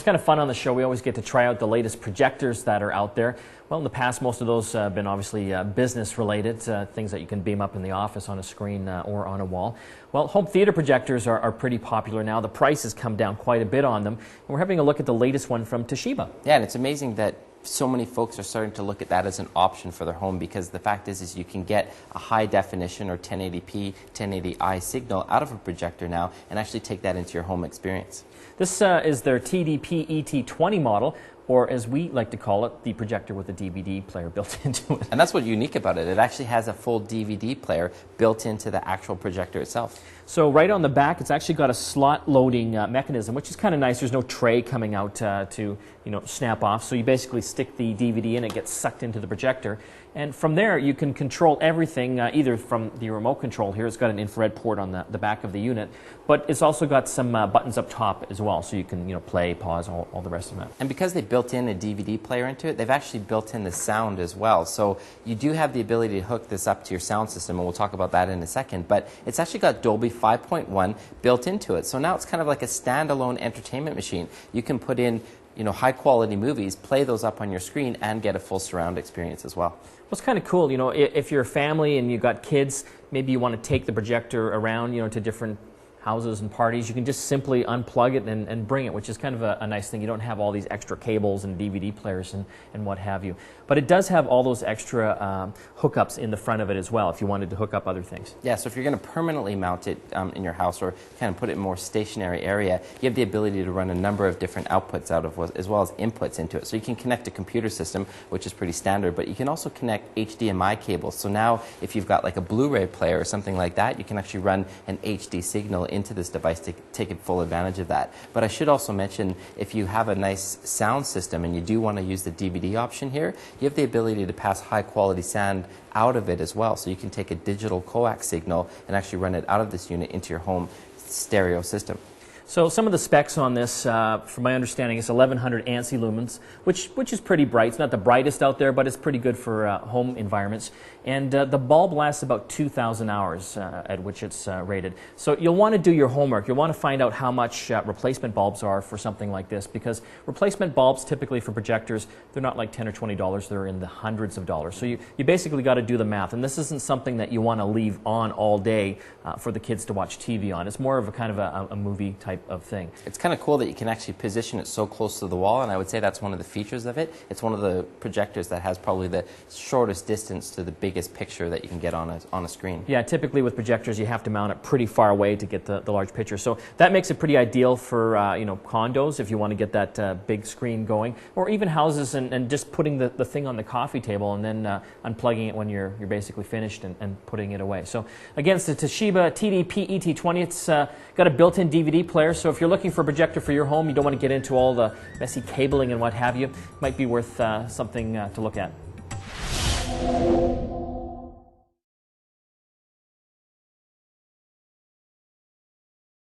it's kind of fun on the show. We always get to try out the latest projectors that are out there. Well, in the past, most of those have been obviously business-related, things that you can beam up in the office on a screen or on a wall. Well, home theater projectors are pretty popular now. The price has come down quite a bit on them. And we're having a look at the latest one from Toshiba. Yeah, and it's amazing that so many folks are starting to look at that as an option for their home, because the fact is you can get a high definition or 1080p, 1080i signal out of a projector now and actually take that into your home experience. This is their TDP-ET20 model, or as we like to call it, the projector with a DVD player built into it. And that's what's unique about it. It actually has a full DVD player built into the actual projector itself. So right on the back, it's actually got a slot loading mechanism, which is kind of nice. There's no tray coming out to snap off. So you basically stick the DVD in, it gets sucked into the projector. And from there, you can control everything either from the remote control here. It's got an infrared port on the back of the unit, but it's also got some buttons up top as well, so you can play, pause, all the rest of it. And because they built in a DVD player into it, they've actually built in the sound as well. So you do have the ability to hook this up to your sound system, and we'll talk about that in a second. But it's actually got Dolby 5.1 built into it. So now it's kind of like a standalone entertainment machine. You can put in high quality movies, play those up on your screen, and get a full surround experience as well. Well, it's kind of cool, if you're a family and you've got kids, maybe you want to take the projector around, to different houses and parties, you can just simply unplug it and bring it, which is kind of a nice thing. You don't have all these extra cables and DVD players and what have you. But it does have all those extra hookups in the front of it as well, if you wanted to hook up other things. Yeah, so if you're going to permanently mount it in your house or kind of put it in a more stationary area, you have the ability to run a number of different outputs out of as well as inputs into it. So you can connect a computer system, which is pretty standard, but you can also connect HDMI cables. So now if you've got like a Blu-ray player or something like that, you can actually run an HD signal into this device to take full advantage of that. But I should also mention, if you have a nice sound system and you do want to use the DVD option here, you have the ability to pass high quality sound out of it as well. So you can take a digital coax signal and actually run it out of this unit into your home stereo system. So some of the specs on this, from my understanding, is 1100 ANSI lumens, which is pretty bright. It's not the brightest out there, but it's pretty good for home environments. And the bulb lasts about 2,000 hours at which it's rated. So you'll want to do your homework. You'll want to find out how much replacement bulbs are for something like this, because replacement bulbs typically for projectors, they're not like $10 or $20. They're in the hundreds of dollars. So you basically got to do the math. And this isn't something that you want to leave on all day for the kids to watch TV on. It's more of a kind of a movie type of thing. It's kind of cool that you can actually position it so close to the wall, and I would say that's one of the features of it. It's one of the projectors that has probably the shortest distance to the biggest picture that you can get on a screen. Yeah, typically with projectors you have to mount it pretty far away to get the large picture. So that makes it pretty ideal for condos if you want to get that big screen going, or even houses and just putting the thing on the coffee table and then unplugging it when you're basically finished and putting it away. So again, it's the Toshiba TDP-ET20. It's got a built-in DVD player, so if you're looking for a projector for your home, you don't want to get into all the messy cabling and what have you, it might be worth something to look at.